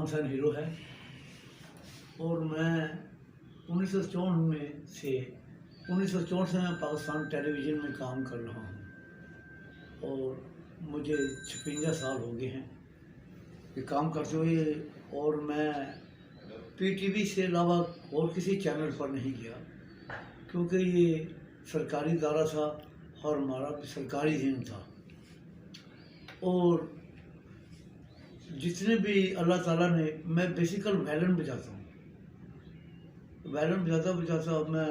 सन hero है और मैं 1964 में से 1964 से मैं पाकिस्तान टेलीविज़न में काम कर रहा हूँ और मुझे 56 साल हो गए हैं ये काम करते हुए। और मैं पीटीवी से अलावा और किसी चैनल पर नहीं गया क्योंकि ये सरकारी इदारा था और हमारा भी सरकारी ज़हन था। और जितने भी अल्लाह ताला ने, मैं बेसिकल वायलिन बजाता हूँ, वायलिन बजाता मैं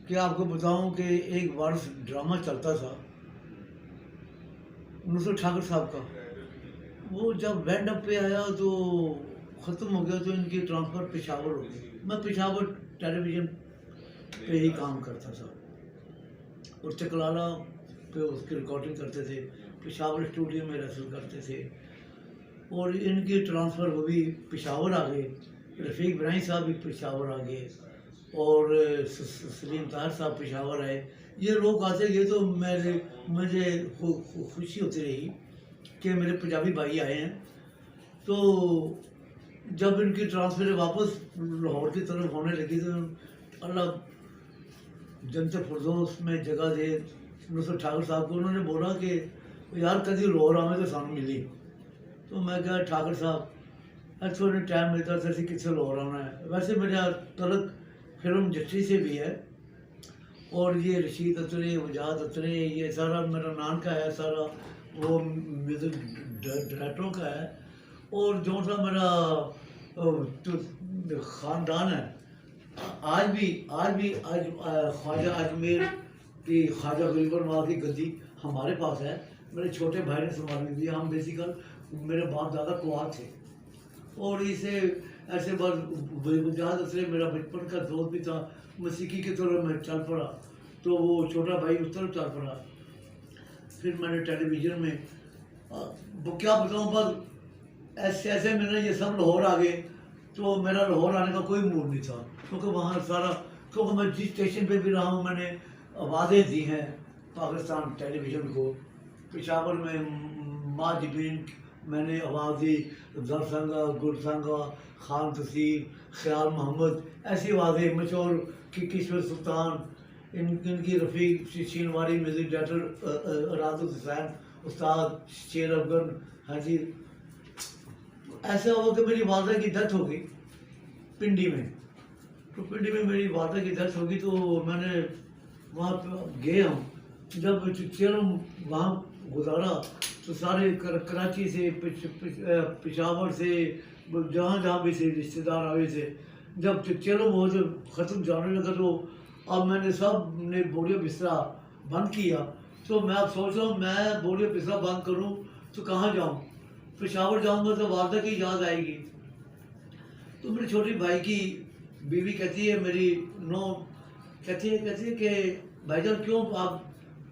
क्या आपको बताऊं कि एक बार ड्रामा चलता था नुसरत ठाकुर साहब का, वो जब बैंड अप पे आया तो ख़त्म हो गया तो इनकी ट्रांसफ़र पेशावर हो गई। मैं पेशावर टेलीविज़न पे ही काम करता था और चकलाला पे उसकी रिकॉर्डिंग करते थे, पेशावर स्टूडियो में रिहर्सल करते थे। और इनकी ट्रांसफ़र हुई, पेशावर आ गए, रफ़ीक इब्राहिम साहब भी पेशावर आ गए और सलीम ताहिर साहब पेशावर आए। ये लोग आते गए तो मुझे खुशी होती रही कि मेरे पंजाबी भाई आए हैं। तो जब इनकी ट्रांसफ़र वापस लाहौर की तरफ होने लगी तो अल्लाह जन्नत फिरदौस में जगह दे नुसरत ठाकुर साहब को, उन्होंने बोला कि यार कभी लाहौर आवे तो सानू मिली। तो मैं कहा ठाकुर साहब अच्छा उन्हें टाइम मिलता था कितने लाहौर आना है। वैसे मेरा तलक फिल्म जट्टी से भी है और ये रशीद अतरे, वजाद अतरे, ये सारा मेरा नान का है, सारा वो म्यूज़िक डायरेक्टरों का है। और जो सा मेरा ख़ानदान है, आज ख्वाजा अजमेर की ख्वाजा गरीबर माँ की गद्दी हमारे पास है, मेरे छोटे भाई ने संभाली थी। हम बेसिकल मेरे बाप दादा कुआर थे और इसे ऐसे बस वजाद असरे मेरा बचपन का दोस्त भी था। मसीकी की तरफ मैं चल पड़ा तो वो छोटा भाई उस तरफ चल पड़ा। फिर मैंने टेलीविज़न में वो क्या बताऊँ, बस ऐसे मैंने ये सब लाहौर आ गए तो मेरा लाहौर आने का कोई मूड नहीं था क्योंकि वहाँ सारा, क्योंकि मैं जिस स्टेशन पे भी रहा हूँ मैंने आवाज़ें दी हैं पाकिस्तान टेलीविज़न को। पेशावर में माँ जबीन मैंने आवाज़ दी, दरसंगा, गुरसंगा, खान तसीर, ख्याल मोहम्मद, ऐसी आवाज़ें, मशहूर की किशोर सुल्तान, इनकी रफ़ीक शीनवारी, म्यूज़िक डायरेक्टर राजुल हुसैन, उस्ताद शेर अफगन। हाँ जी, ऐसा हुआ कि मेरी वालदा की डेथ हो गई पिंडी में। तो पिंडी में मेरी वालदा की डेथ हो गई तो मैंने वहाँ पर गए हम, जब चलो वहाँ गुजारा तो सारे कराची से, पेशावर से, जहाँ भी से रिश्तेदार आए थे। जब चलो वो जो ख़त्म जाने लगा तो अब मैंने सब ने बोरिया बिस्तरा बंद किया। तो मैं अब सोच रहा हूँ मैं बोरिया बिस्तरा बंद करूँ तो कहाँ जाऊँ, पेशावर जाऊँगा तो वालदा की याद आएगी। तो मेरे छोटे भाई की बीवी कहती है, मेरी नो कहती है कि भाईजान क्यों आप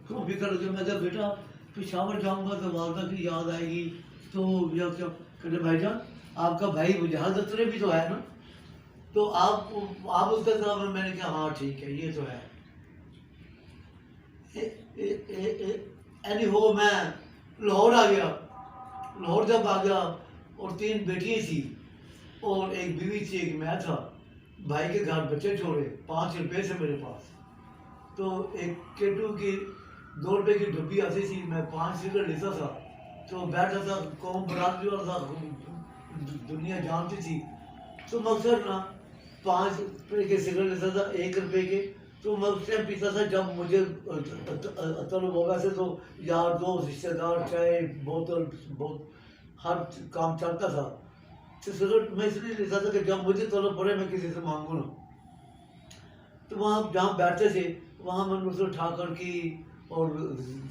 क्यों फिक्र हो गया। मैं कहा बेटा पेशावर जाऊँगा तो वालदा की याद आएगी तो या क्या। कहते भाईजान आपका भाई वजाद अतरे भी तो है ना, तो आप उसका जवाब। मैंने कहा हाँ ठीक है ये तो है। एनी हो मैं लाहौर आ गया। लाहौर जब आ गया और 3 बेटियाँ थी और एक बीवी थी, एक मैं था। भाई के घर बच्चे छोड़े, 5 रुपये से मेरे पास। तो एक केटू की 2 रुपये की डब्बी आती थी, मैं 5 सिगरेट लेता था तो बैठा था, कौम बरात भी वाला था, दुनिया जानती थी। तो मैं अक्सर ना 5 रुपये के सिगरेट लेता था, 1 रुपये के। तो मैं उस टाइम पीता था जब मुझे तलब होगा से तो यार दोस्त रिश्तेदार चाय बोतल हर काम चलता था। तो सिगरेट मैं इसलिए लेता था कि जब मुझे तलब पड़े मैं किसी से मांगू ना। तो वहाँ जहाँ बैठते थे वहाँ मैं नुसरत ठाकुर की और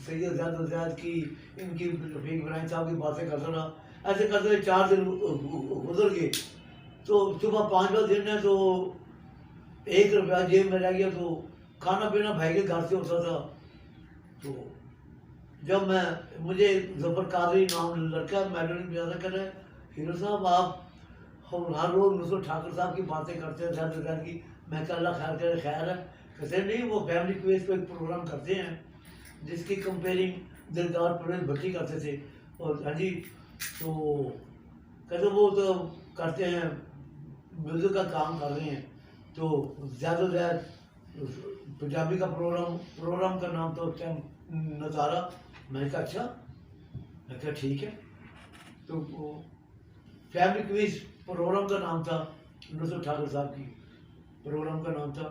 सैयद ज़ैद की, इनकी रफ़ीक इब्राहिम साहब की बातें करता रहा। ऐसे करते 4 दिन गुजर गए। तो सुबह 5वां दिन है तो 1 रुपया जेब में रह गया। तो खाना पीना भाई के घर से होता था। तो जब मुझे ज़फ़र कादरी नाम लड़का मैडल ज़्यादा कर रहा है, हीरो साहब आप हर रोज़ नुसरत ठाकुर साहब की बातें करते हैं ज़ैद की। मैं कहा अल्लाह खैर करे, खैर है। कहते नहीं वो फैमिली क्वेज पे एक प्रोग्राम करते हैं जिसकी कंपेयरिंग दिलदार परवेज़ भट्टी करते थे। और हाँ जी, तो कहते वो तो करते हैं, म्यूज़िक का काम कर रहे हैं, तो ज़्यादा से ज़्यादा पंजाबी का प्रोग्राम का नाम तो क्या नज़ारा। मैंने कहा अच्छा, मैं कहा ठीक है। तो वो फैमिली क्विज प्रोग्राम का नाम था, नुसरत ठाकुर साहब की प्रोग्राम का नाम था।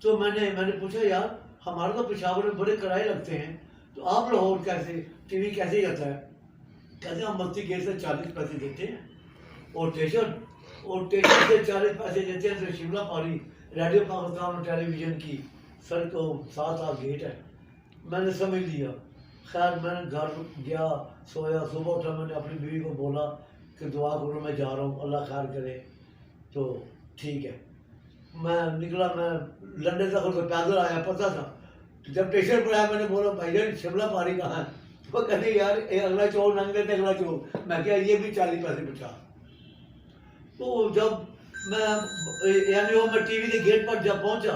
तो मैंने पूछा यार हमारा तो पेशावर में बड़े किराए लगते हैं, तो आप लाहौर कैसे टीवी कैसे जाता है? कहते हम मस्ती गेट से 40 पैसे देते हैं और स्टेशन से 40 पैसे देते हैं, तो शिमला पारी रेडियो पाकिस्तान और टेलीविज़न की सड़क साथ गेट है। मैंने समझ लिया। खैर मैंने घर गया, सोया, सुबह उठा, मैंने अपनी बीवी को बोला कि दुआ करो मैं जा रहा हूँ, अल्लाह खैर करे। तो ठीक है, मैं निकला, मैं लंदन तक तो पैदल आया, पता था। तो जब स्टेशन पर आया मैंने बोला भाईजान शिमला पारी कहाँ है? वो कहते यार अगला चौक लंघ लेते, अगला चौक। मैं क्या ये भी 40 पैसे बचा। तो जब मैं टीवी के गेट पर जब पहुंचा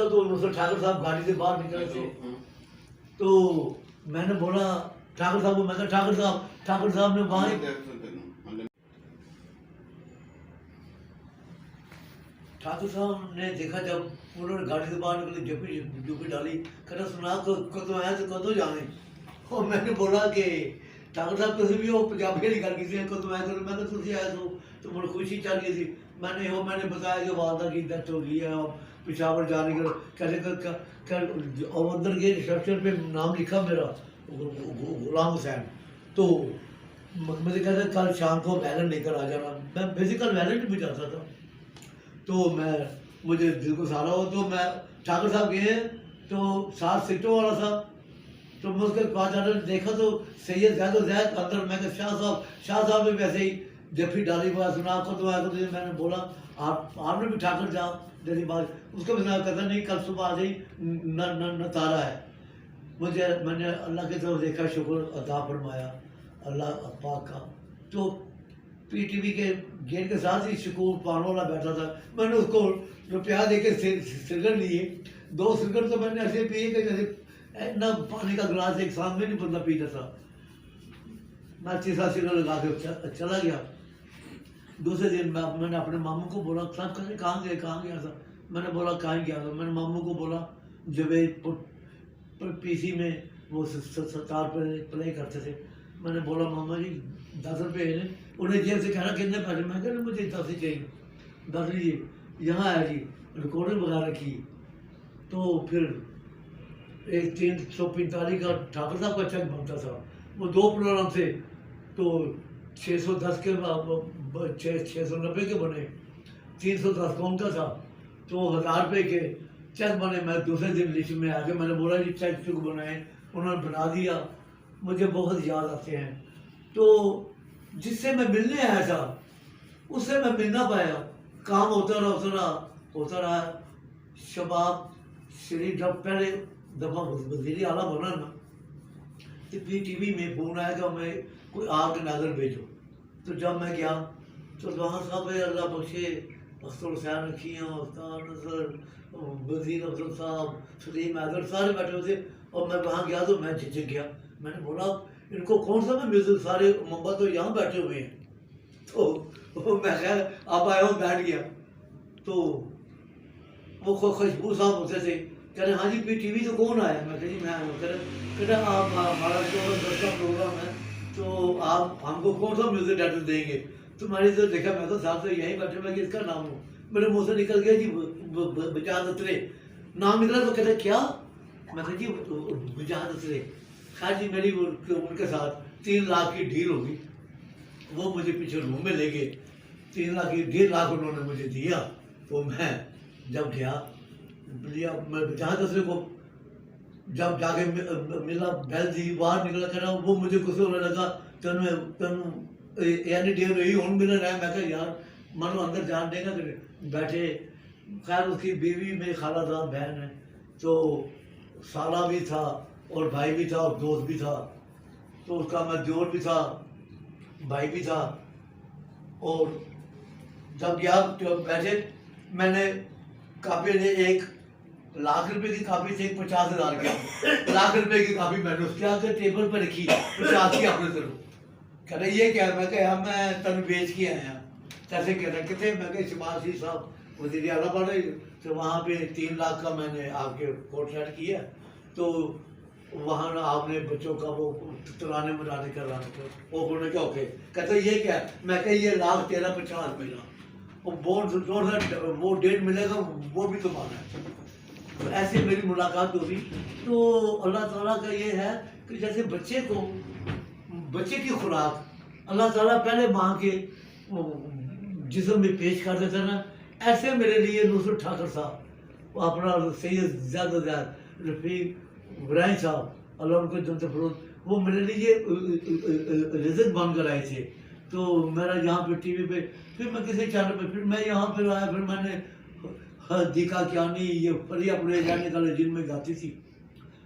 तो नुसरत ठाकुर साहब गाड़ी से बाहर निकले थे। तो मैंने बोला ठाकुर साहब को, मैं कहा ठाकुर साहब ने वहाँ ठाकुर साहब ने देखा, जब उन्होंने गाड़ी से बाहर निकली, जुपी डाली, कहना सुना कदों आया तो कदों जाने। और मैंने बोला कि ठाकुर साहब तुम भी हो पंजाबी वाली गल की कदों आया करो। मैं तुम आए तो मुझे खुशी चल गई थी। मैंने बताया कि वालदा की डेथ हो गई है और पेशावर जाने के कैसे अंदर के रिसेप्शन पे नाम लिखा मेरा गुलाम हुसैन। तो मुझे कहते कल शाम को वैलन लेकर आ जाना। मैं बेसिकल वैलन भी जाता था, तो मुझे दिल को सहारा हो। तो मैं ठाकुर साहब गए तो 7 सीटों वाला था। तो मैं उसके पास जाकर देखा तो सैयद जैद अंदर। मैं शाह साहब ने वैसे ही जफ्फी डाली हुआ सुना को तो आया। तो मैंने बोला आपने भी ठाकुर साहब जैसी बात, उसको भी कहता नहीं कल सुबह आ जाई न तारा है। मैंने अल्लाह की तरफ देखा, शुक्र अदा फरमाया अल्लाह पाक का। तो पीटीवी के गेट के साथ ही शकूर पानो वाला बैठा था। मैंने उसको रुपया दे के सिरगर लिए, 2 सिरगर तो मैंने ऐसे पिए कि जैसे ना पानी का गिलास एक साथ में नहीं बंदा पीता था। मैं 6 सिरगर लगा के चला गया। दूसरे दिन मैंने अपने मामू को बोला, साहब कहते कहाँ गया था? मैंने बोला कहाँ गया था? मैंने मामू को बोला जवेद पीसी में वो सतार प्ले करते थे। मैंने बोला मामा जी 10 रुपये है। उन्हें जेब से कहना कितने पैसे? मैं कहना मुझे 10 ही चाहिए। 10 लीजिए, यहाँ आया जी, रिकॉर्डिंग वगैरह की। तो फिर एक 345 का ठाकुर साहब का चेक बनता था, वो 2 प्रोग्राम थे। तो 610 के 690 के बने, 310 कौन का था, तो 1000 रुपये के चेक बने। मैं दूसरे दिन लिस्ट में आके मैंने बोला जी चेक बनाए, उन्होंने बना दिया। मुझे बहुत याद आते हैं। तो जिससे मैं मिलने आया था उससे मैं मिल ना पाया। काम होता रहा। शबाब शरीफ जब पहले दफ़ा वज़ीर आला बना ना, तो टीवी में फ़ोन आया कि मैं कोई आग नाजर भेजो। तो जब मैं गया तो वहाँ साहब अल्लाह बख्शे अख्तर हुसैन रखियाँ, उस्ताद नसर, वज़ीर अफजल साहब, सलीम हैदर सारे बैठे हुए थे। और मैं वहाँ गया तो मैं झिझक गया। मैंने बोला इनको कौन सा मैं म्यूज़िक, सारे मम्मा तो यहाँ बैठे हुए हैं। तो मैं खैर अब आया हूँ, बैठ गया। तो वो खुशबू साहब होते थे, कह रहे हाँ जी टीवी तो कौन आया? मैं कह जी मैं आया हूँ। कह रहे आप हमारा जो 10 का प्रोग्राम है, तो आप हमको कौन सा म्यूज़िक डायरेक्टर देंगे? तो मैंने तो देखा, मैं तो साहब से यहीं बैठे, मैं किसका नाम हूँ? मेरे मुँह से निकल गया जी बजाज अतरे। नाम निकला तो कहते क्या? मैं कहा जी बजाज अतरे। खैर जी मेरी उनके साथ 3 लाख की डील होगी। वो मुझे पीछे रूम में ले गए, 3 लाख की 1.5 लाख उन्होंने मुझे दिया। तो मैं जब गया लिया, मैं बजाज अतरे को जब जाके मिला, बैल दी, बाहर निकला, कर वो मुझे गुस्से होने लगा। तेन यानी डे रही हूँ मिलने रहा। मैं कहा यार मनो अंदर जान देगा कि बैठे। खैर उसकी बीवी मेरी खालादार बहन है, तो साला भी था और भाई भी था और दोस्त भी था। तो उसका मैं जोर भी था, भाई भी था। और जब गया तो बैठे, मैंने कापी ने 1 लाख रुपए की कापी से 50,000 की, 1 लाख रुपए की कापी मैंने उसके आगे टेबल पर रखी, 50 की आपने करो। कह रहे ये क्या, मैं कहा मैं तन बेच के आया। कैसे कह रहा कितने, मैं कहा शबाज सिंह साहब वजीर आला पड़े, तो वहाँ पे 3 लाख का मैंने आपके कोट सेट किया, तो वहाँ ना आपने बच्चों का वो तराने मराने कराने को वो बोलने क्या ओके। कहते ये क्या, मैं कहा ये लाख 1350 मिला, वो बोर्ड वो 1.5 मिलेगा वो भी तुम्हारा है। तो ऐसे मेरी मुलाकात हुई। तो अल्लाह ताला का ये है कि जैसे बच्चे की खुराक अल्लाह ताला पहले माँ के जिस्म में पेश कर देता ना, ऐसे मेरे लिए नुसरत ठाकर साहब, वो अपना सैयद ज़्यादा रफ़ीक इब्राहिम साहब अल्लाह उनको जन्नत फरोज़, वो मेरे लिए रिज़्क़ बन कर आए थे। तो मेरा यहाँ पे टीवी पे, फिर मैं किसी चैनल पे, फिर मैं यहाँ पर आया, फिर मैंने देखा क्या नहीं ये परिया पुरे जाने का जिनमें गाती थी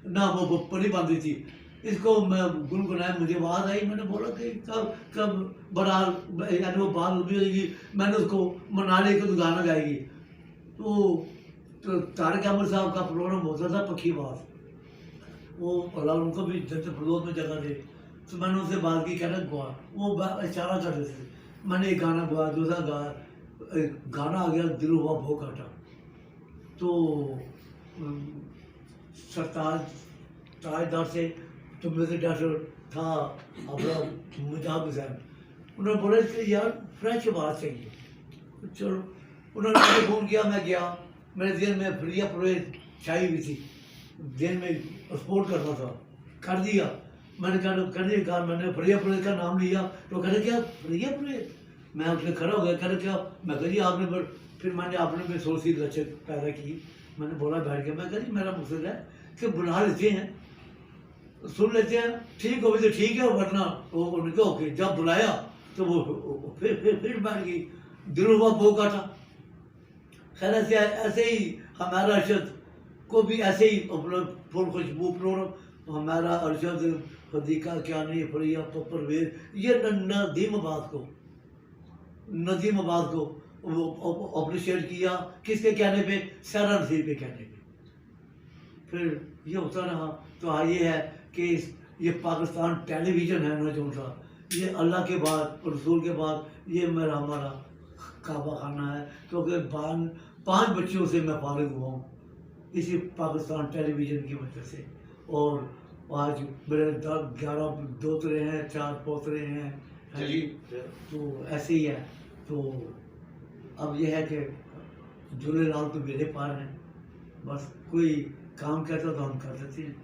ना, वो परी बांधी थी, इसको मैं गुनगुनाया, मुझे आवाज़ आई, मैंने बोला कि कब बड़ा यानी वो बात होती होगी, मैंने उसको मनाने को गाना गाएगी। तो तारक अहमद साहब का प्रोग्राम होता था पक्की बात, वो अल्लाह उनको भी जन्नत फरदौस में जगह दे। तो मैंने उनसे बात की, कहना गुआ, वो इशारा कर रहे थे, मैंने एक गाना गाया, दूसरा गाया, गाना आ गया दिल हुआ भो काटा। तो सरताज ताजदार से तो मेरे डॉक्टर था अपना मुजाब हुसैन, उन्होंने बोला कि यार फ्रेश आवाज़ चाहिए। चलो उन्होंने मुझे फ़ोन किया, मैं गया, मेरे दिन में फ्रिया पुरे छाई हुई थी, दिन में स्पोर्ट करना था, कर दिया मैंने, कर दिया, मैंने फ्रिया पुरे का नाम लिया, तो कह रहे क्या फ्रिया पुरे, मैं उसने खड़ा हो गया, कह रहे क्या, मैं कह जी आपने, फिर मैंने आपने में सोच सी लचक पैदा की, मैंने बोला बैठ के, मैं कह जी मेरा मकसद है कि बुला लेते हैं, सुन लेते हैं, ठीक हो तो ठीक है, वरना वो उनके ओके। जब बुलाया तो वो फिर बैठ गई, दिल हुआ बो काटा। खैर ऐसे ही हमारा अरशद को भी ऐसे ही फुल खुशबू प्रोग्राम, हमारा अरशद हदीका क्या नहीं फरिया परवेज, ये नदीम आबाद को वो अप्रिशिएट किया, किसके कहने पे, सारा नसीब के कहने पे। फिर ये होता रहा। तो हाँ ये है कि ये पाकिस्तान टेलीविज़न है ना जो सा, ये अल्लाह के बाद रसूल के बाद ये मेरा हमारा काबा खाना है, क्योंकि 5 बच्चों से मैं फारिग हुआ हूँ इसी पाकिस्तान टेलीविज़न की वजह से। और आज मेरे 11 दोतरे हैं, 4 पोतरे हैं जी। तो ऐसे ही है। तो अब यह है कि झूलेलाल तो मेरे पार हैं, बस कोई काम कहता तो हम कर देते हैं।